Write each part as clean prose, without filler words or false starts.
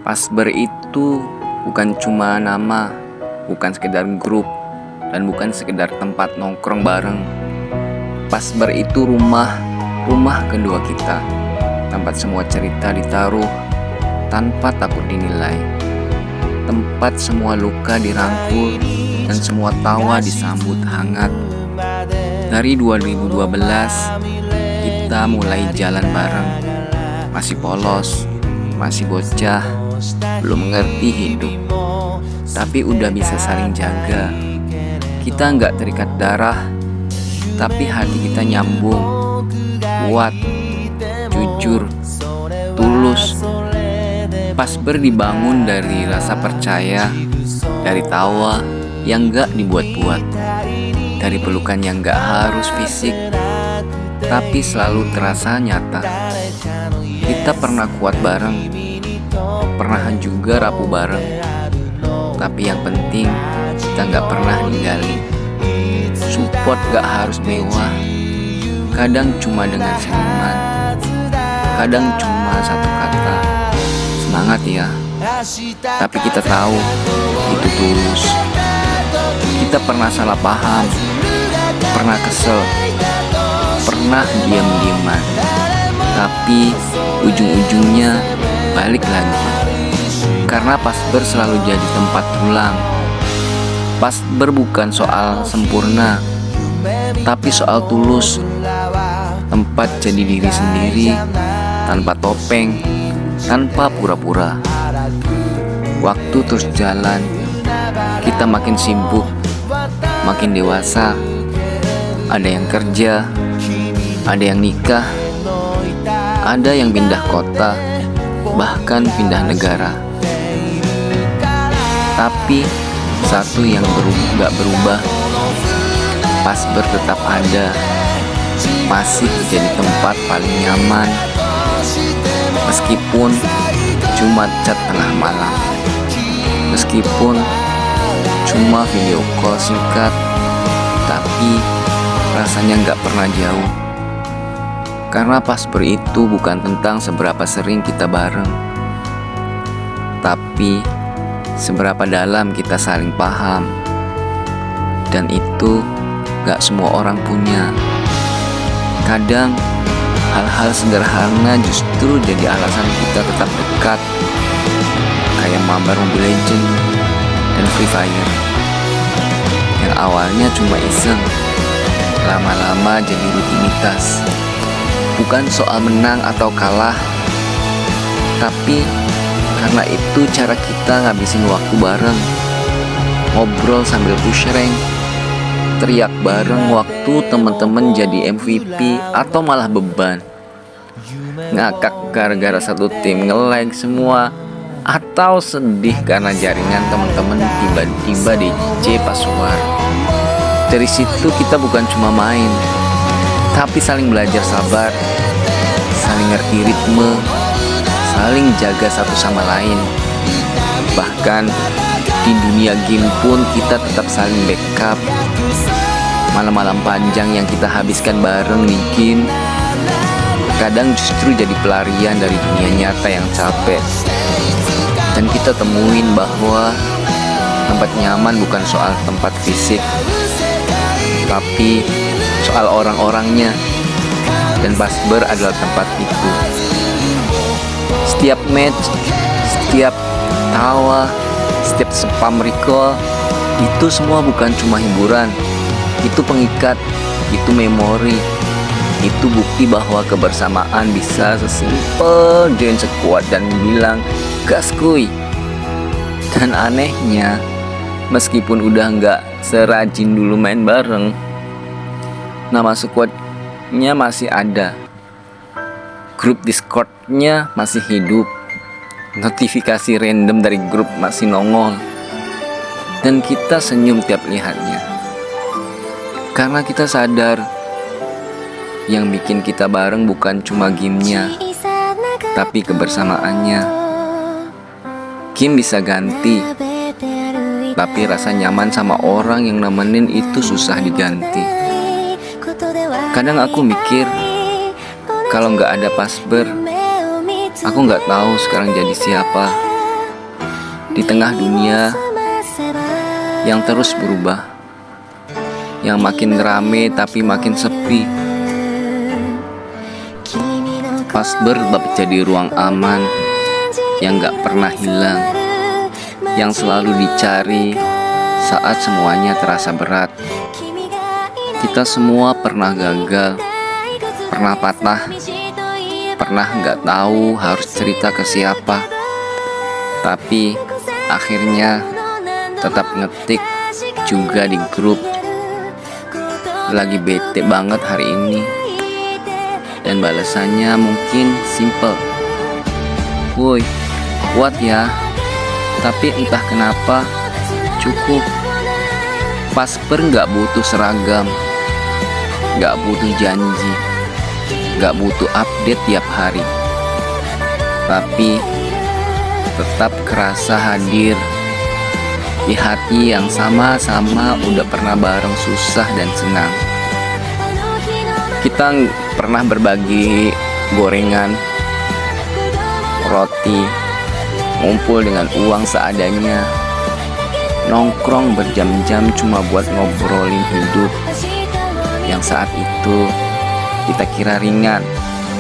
Pasber itu bukan cuma nama, bukan sekedar grup, dan bukan sekedar tempat nongkrong bareng. Pasber itu rumah kedua kita. Tempat semua cerita ditaruh tanpa takut dinilai. Tempat semua luka dirangkul dan semua tawa disambut hangat. Dari 2012 kita mulai jalan bareng. Masih polos, masih bocah, belum mengerti hidup, tapi udah bisa saling jaga. Kita nggak terikat darah, tapi hati kita nyambung, kuat, jujur, tulus. Pasber dibangun dari rasa percaya, dari tawa yang nggak dibuat-buat, dari pelukan yang nggak harus fisik, tapi selalu terasa nyata. Kita pernah kuat bareng, pernah juga rapuh bareng, tapi yang penting kita gak pernah ninggalin. Support gak harus mewah, kadang cuma dengan senyuman, kadang cuma satu kata, semangat ya. Tapi kita tahu itu tulus. Kita pernah salah paham, pernah kesel, pernah diam-diaman, tapi ujung-ujungnya balik lagi. Karena Pasber selalu jadi tempat pulang. Pasber bukan soal sempurna, tapi soal tulus. Tempat jadi diri sendiri, tanpa topeng, tanpa pura-pura. Waktu terus jalan, kita makin sibuk, makin dewasa. Ada yang kerja, ada yang nikah, ada yang pindah kota, bahkan pindah negara. Tapi satu yang gak berubah, Pasber tetap ada, masih jadi tempat paling nyaman. Meskipun cuma chat tengah malam, meskipun cuma video call singkat, tapi rasanya gak pernah jauh. Karena Pasber itu bukan tentang seberapa sering kita bareng, tapi seberapa dalam kita saling paham. Dan itu gak semua orang punya. Kadang hal-hal sederhana justru jadi alasan kita tetap dekat, kayak mabar Mobile Legends dan Free Fire. Yang awalnya cuma iseng, lama-lama jadi rutinitas. Bukan soal menang atau kalah, tapi karena itu cara kita ngabisin waktu bareng. Ngobrol sambil push rank, teriak bareng waktu temen-temen jadi MVP atau malah beban, ngakak gara-gara satu tim nge-lag semua, atau sedih karena jaringan temen-temen tiba-tiba DJ password. Dari situ kita bukan cuma main, tapi saling belajar sabar, saling ngerti ritme, saling jaga satu sama lain. Bahkan di dunia game pun kita tetap saling backup. Malam-malam panjang yang kita habiskan bareng di game kadang justru jadi pelarian dari dunia nyata yang capek. Dan kita temuin bahwa tempat nyaman bukan soal tempat fisik, tapi soal orang-orangnya. Dan Pasber adalah tempat itu. Setiap match, setiap tawa, setiap spam recall, itu semua bukan cuma hiburan. Itu pengikat, itu memori, itu bukti bahwa kebersamaan bisa sesimpel join squad dan bilang gas kuy. Dan anehnya, meskipun udah gak serajin dulu main bareng, nama squadnya masih ada, grup Discordnya masih hidup, notifikasi random dari grup masih nongol, dan kita senyum tiap lihatnya. Karena kita sadar yang bikin kita bareng bukan cuma gamenya, tapi kebersamaannya. Game bisa ganti, tapi rasa nyaman sama orang yang nemenin itu susah diganti. Kadang aku mikir, kalau gak ada Pasber, aku gak tahu sekarang jadi siapa. Di tengah dunia yang terus berubah, yang makin rame tapi makin sepi, Pasber tetap jadi ruang aman yang gak pernah hilang, yang selalu dicari saat semuanya terasa berat. Kita semua pernah gagal, pernah patah, pernah gak tahu harus cerita ke siapa, tapi akhirnya tetap ngetik juga di grup. Lagi bete banget hari ini, dan balasannya mungkin simple. Woi, kuat ya. Tapi entah kenapa cukup. Pasber gak butuh seragam, gak butuh janji, gak butuh update tiap hari, tapi tetap kerasa hadir di hati yang sama-sama udah pernah bareng susah dan senang. Kita pernah berbagi gorengan, roti, ngumpul dengan uang seadanya, nongkrong berjam-jam cuma buat ngobrolin hidup yang saat itu kita kira ringan,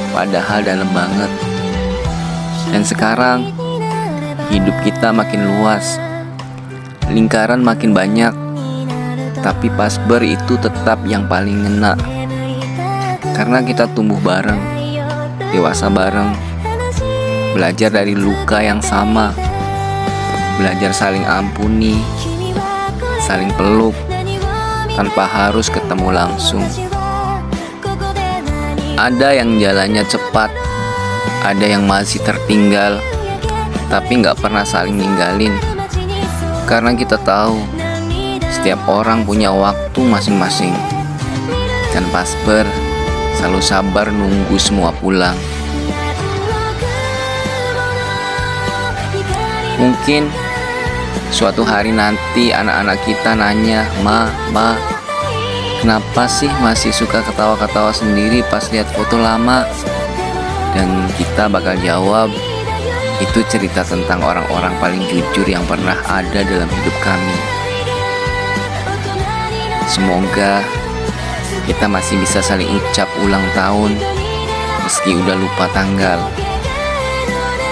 padahal dalam banget. Dan sekarang hidup kita makin luas, lingkaran makin banyak, tapi Pasber itu tetap yang paling ngena. Karena kita tumbuh bareng, dewasa bareng, belajar dari luka yang sama, belajar saling ampuni, saling peluk, tanpa harus ketemu langsung. Ada yang jalannya cepat, ada yang masih tertinggal, tapi gak pernah saling ninggalin. Karena kita tahu setiap orang punya waktu masing-masing, dan Pasber selalu sabar nunggu semua pulang. Mungkin suatu hari nanti anak-anak kita nanya, Ma, kenapa sih masih suka ketawa-ketawa sendiri pas lihat foto lama? Dan kita bakal jawab, itu cerita tentang orang-orang paling jujur yang pernah ada dalam hidup kami. Semoga kita masih bisa saling ucap ulang tahun meski udah lupa tanggal,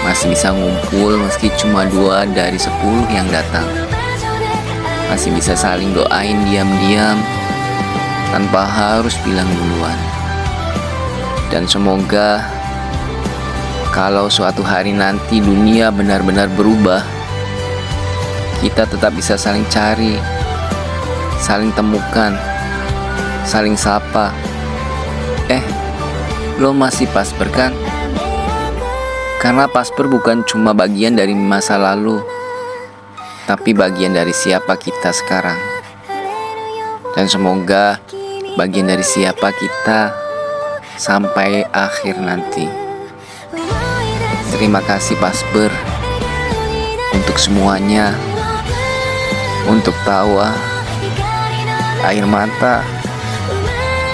masih bisa ngumpul meski cuma 2 dari 10 yang datang, masih bisa saling doain diam-diam tanpa harus bilang duluan. Dan semoga kalau suatu hari nanti dunia benar-benar berubah, kita tetap bisa saling cari, saling temukan, saling sapa. Lo masih Pasber kan? Karena Pasber bukan cuma bagian dari masa lalu, tapi bagian dari siapa kita sekarang. Dan semoga bagian dari siapa kita sampai akhir nanti. Terima kasih Pasber untuk semuanya, untuk tawa, air mata,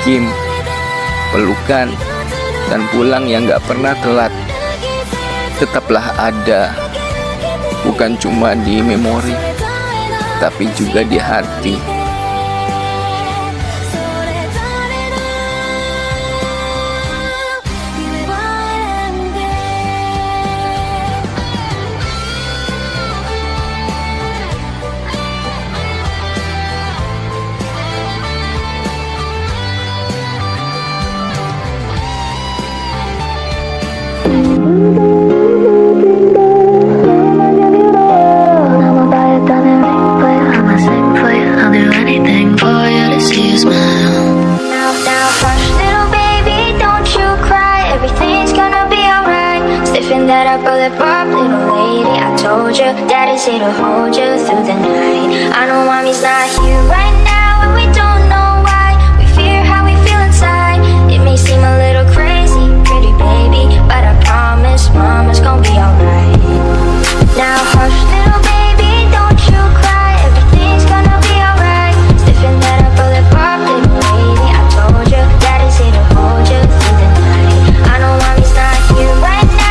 Kim, pelukan, dan pulang yang gak pernah telat. Tetaplah ada, bukan cuma di memori, tapi juga di hati. That I bullet pop, little lady. I told you, daddy's here to hold you through the night. I know mommy's not here right now, and we don't know why. We fear how we feel inside. It may seem a little crazy, pretty baby, but I promise mama's gonna be alright. Now hush, little baby, don't you cry. Everything's gonna be alright. Stiffen that I bullet pop, little lady. I told you, daddy's here to hold you through the night. I know mommy's not here right now.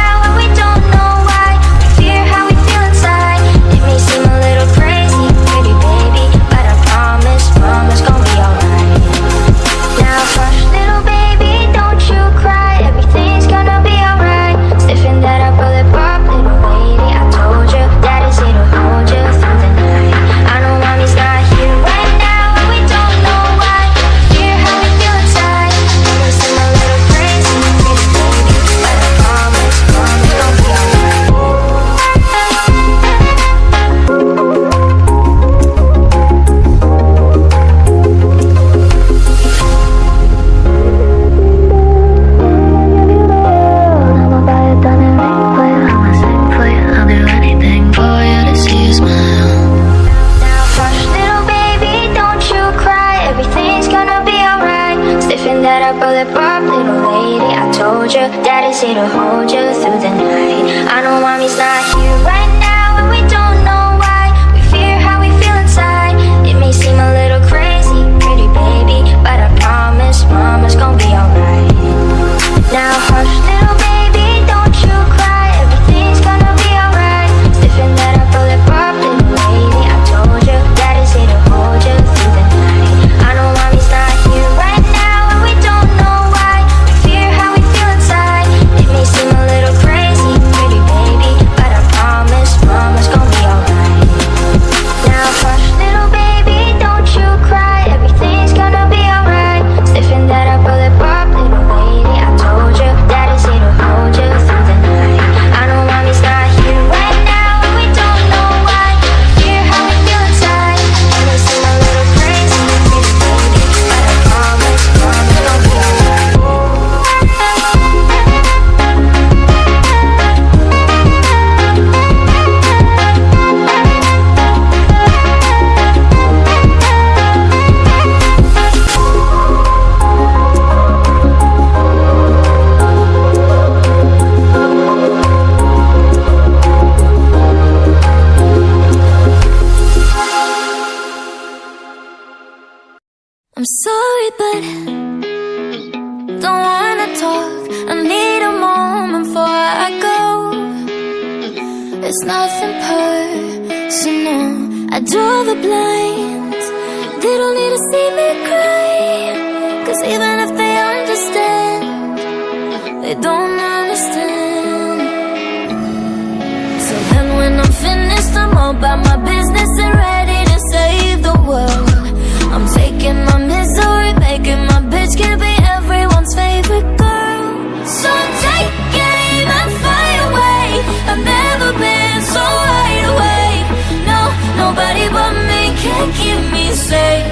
mommy's not here right now, and we don't know why. We fear how we feel inside. It may seem a little crazy, pretty baby, but I promise mama's gonna be alright. Now hush, little baby, don't you cry. Everything's gonna be alright. Sniffing that upper lip up, little lady. I told you, daddy's here to hold you through the night. I know mommy's not here right now, and we don't know why. We fear how we feel inside. It may seem a little crazy, pretty baby, but I promise mama's gonna be alright. Now hush, little baby, don't you cry. Everything's gonna be alright. Sniffing that upper lip up, little lady. I told you, daddy's here to hold you through the night. I know mommy's not here right now, and we don't know why. We fear how we feel inside. It may seem a little crazy, pretty baby, but I promise mama's gonna be alright. I'm sorry, but don't wanna talk. I need a moment before I go. It's nothing personal. I draw the blinds. They don't need to see me cry. 'Cause even if they understand, they don't understand. So then when I'm finished, I'm all about my business and ready to save the world. I'm taking my misery, making my bitch can be everyone's favorite girl. So take aim and fly away. I've never been so wide awake. No, nobody but me can keep me safe,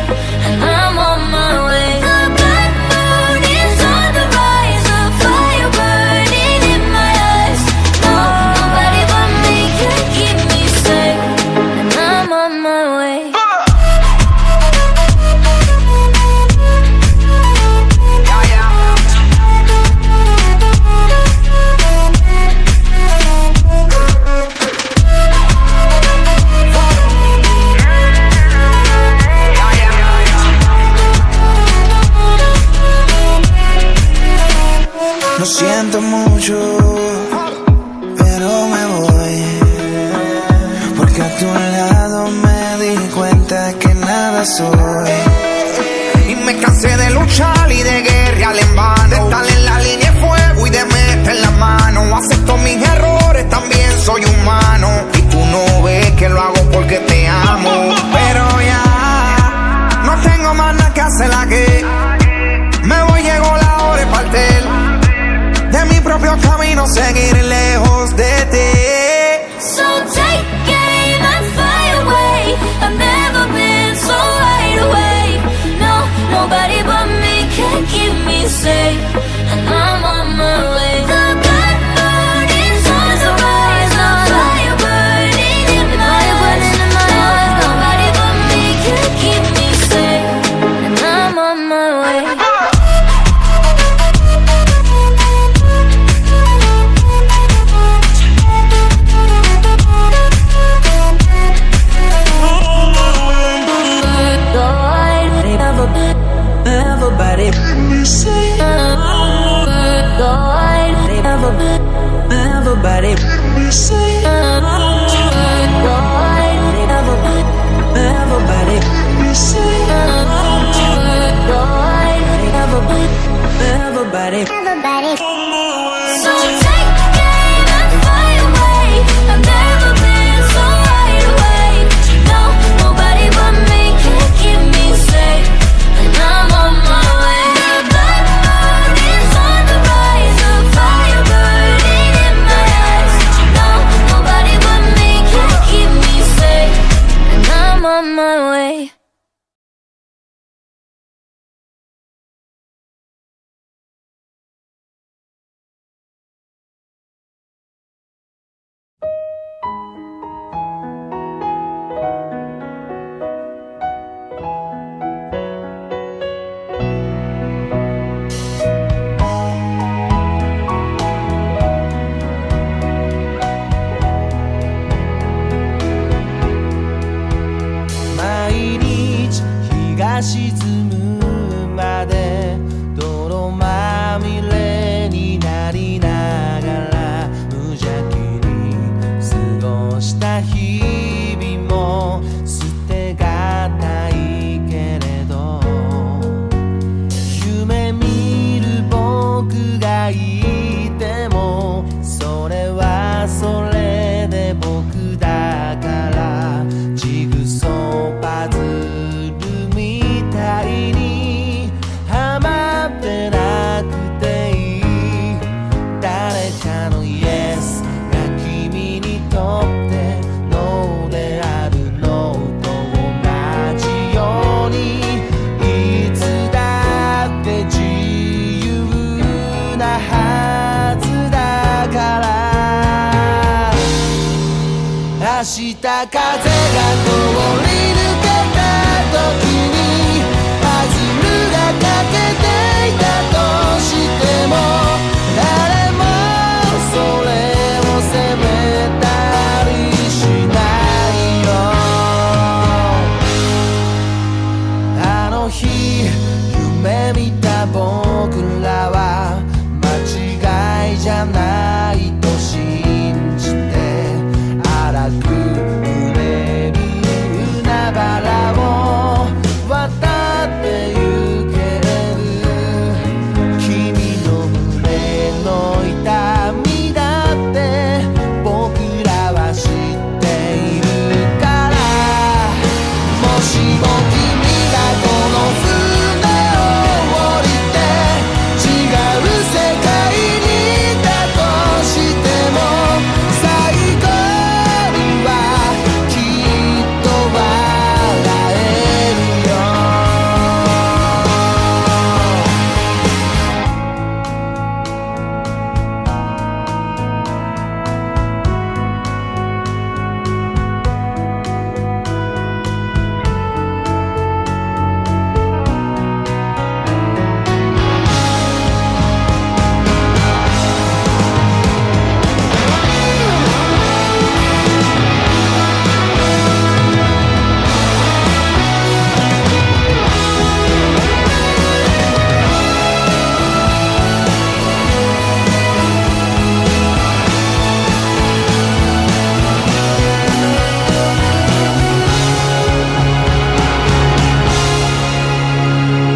and I'm on my way. The black moon is on the rise, a fire burning in my eyes. No, nobody but me can keep me safe, and I'm on my way. Lo siento mucho, pero me voy, porque a tu lado me di cuenta que nada soy. Y me cansé de luchar y de guerrear en vano, de estar en la línea de fuego y de meter la mano. Acepto mis errores, también soy humano, y tú no ves que lo hago porque te amo. Pero ya no tengo más nada que hacer aquí. Me voy, llegó la hora de partir de mi propio camino, seguir lejos de ti. So take aim and fly away. I've never been so wide awake. No, nobody but me can keep 沈むまで泥まみれになりながら無邪気に過ごした日々も捨てがたいけれど夢見る僕がいてもそれはそれで僕だからジグソーパズルみたいにはまってなくていい誰かのイエスが君にとってノーであるのと同じようにいつだって自由なはずだから明日風が通り抜けた時にパズルが欠けていたとしても誰もそれを責めたりしないよあの日夢見た僕らは間違いじゃないと信じて荒く揺れる海原を渡ってゆける君の胸の痛みだって僕らは知っているからもしも君がこの船を降りて違う世界にいたとしても最後にはきっと笑えるよ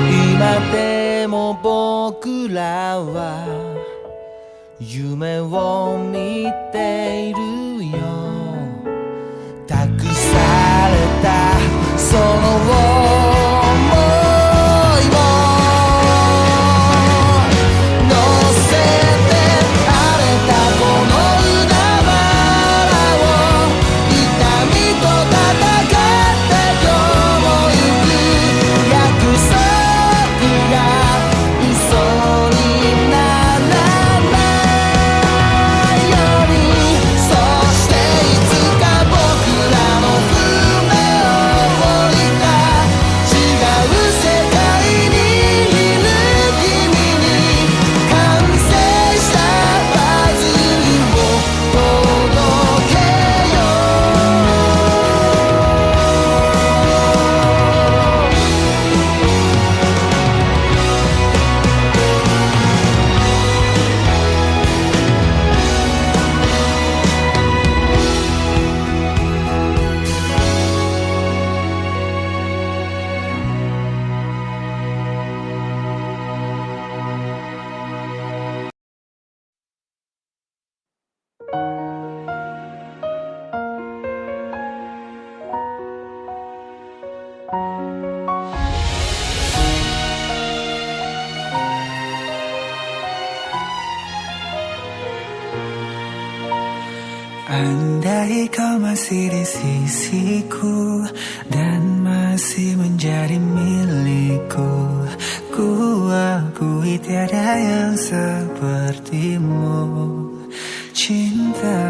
今でも僕らは夢を見ているよ託されたその想いも乗せて荒れたこの海原を痛みと戦って今日も行く約束が嘘にならないようにそしていつか僕らの船を降りた違う世界にいる君に完成したパズルを届けよAndai kau masih di sisiku dan masih menjadi milikku, ku akui tiada yang sepertimu. Cinta,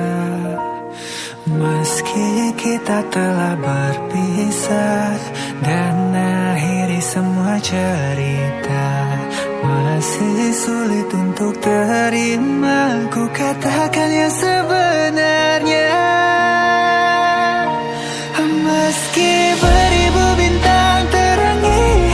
meski kita telah berpisah dan akhiri semua cerita, masih sulit untuk terima ku katakan yang sebenarnya. Meski beribu bintang terangi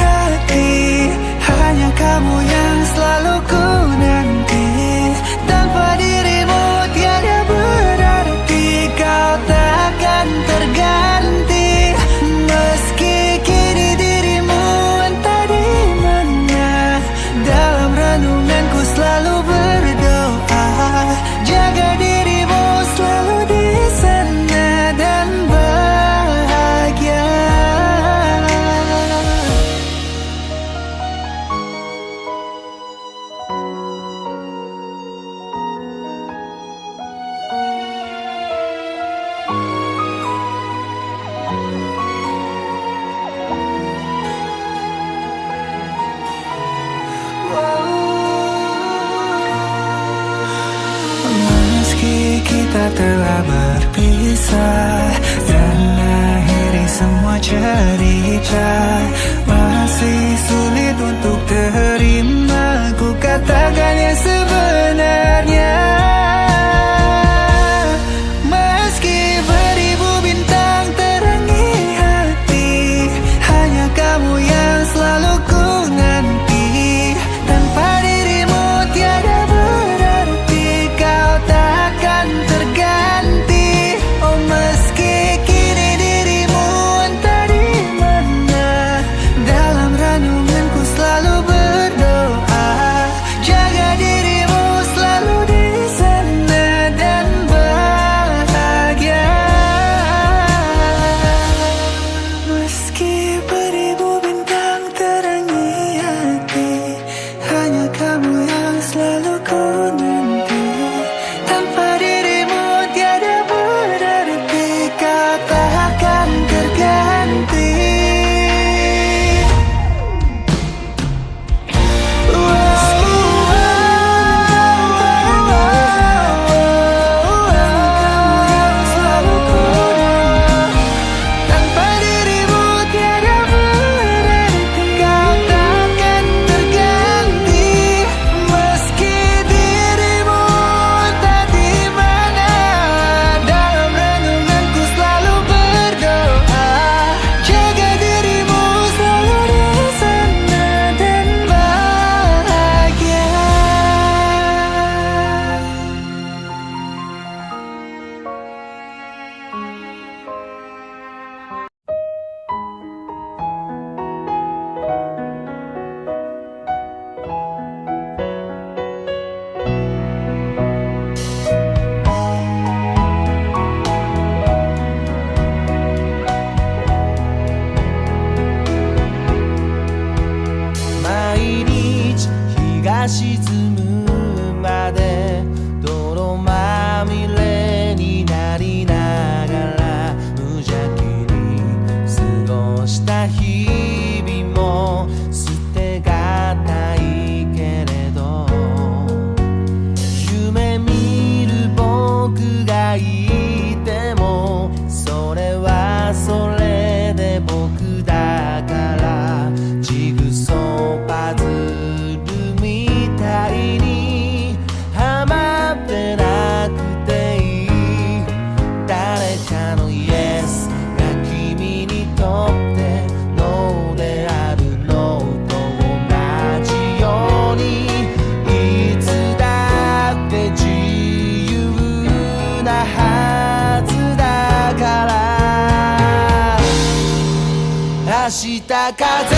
日風が通り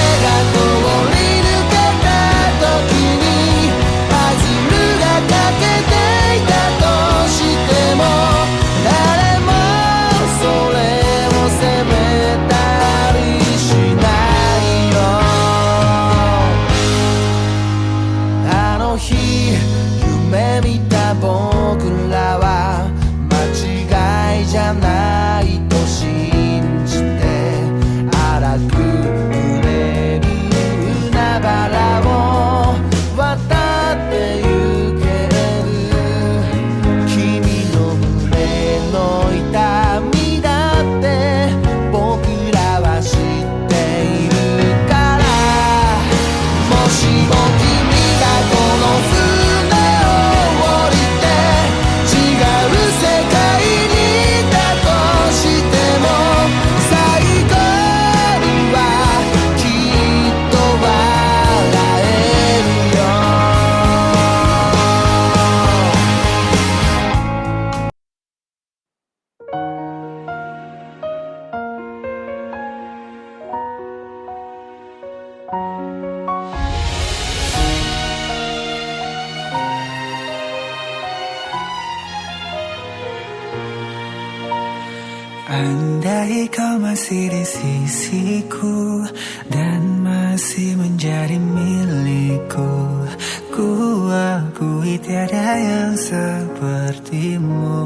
抜けた時にパズルが欠けていたとしても誰もそれを責めたりしないよ。あの日夢見た僕らは間違いじゃないと信じて荒く揺れる海原を渡ってゆける。君の胸の痛みだって僕らは知っているから。もしも君がこの船を降りて違う世界にいたとしても最後にはきっと笑えるよ。Andai kau masih di sisiku dan masih menjadi milikku, ku akui tiada yang sepertimu.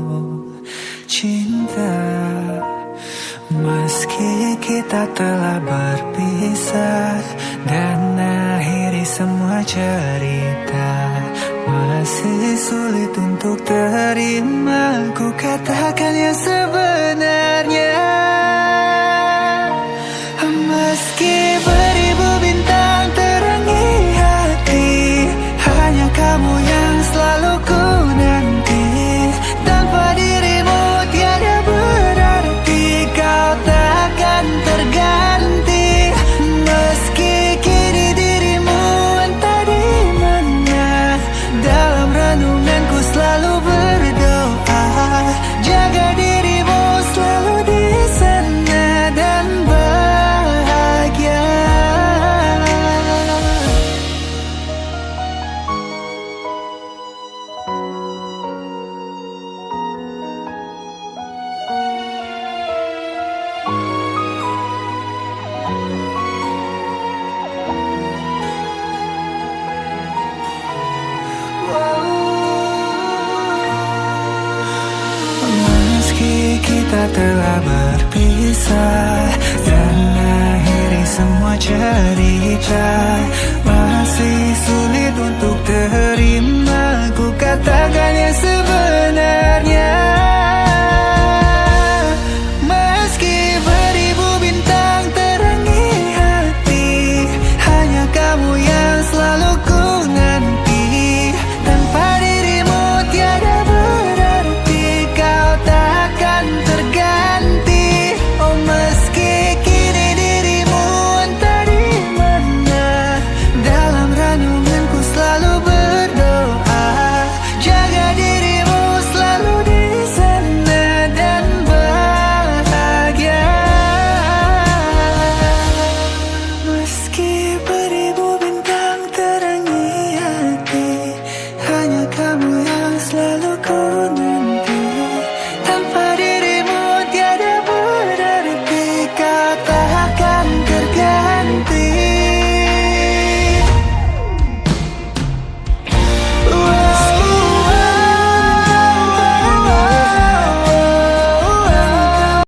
Cinta, meski kita telah berpisah dan akhiri semua cerita, masih sulit untuk terima ku katakan yang sebenarnya. Meski beribu bintang terangi hati, hanya kamu yang selalu ku nanti. Tanpa dirimu tiada berarti, kau takkan terganti. Meski kini dirimu entah di mana, dalam renunganku selalu berdoa, jaga dirimu selalu di sana dan bahagia. Meski kita telah berpisah dan akhiri semua cerita,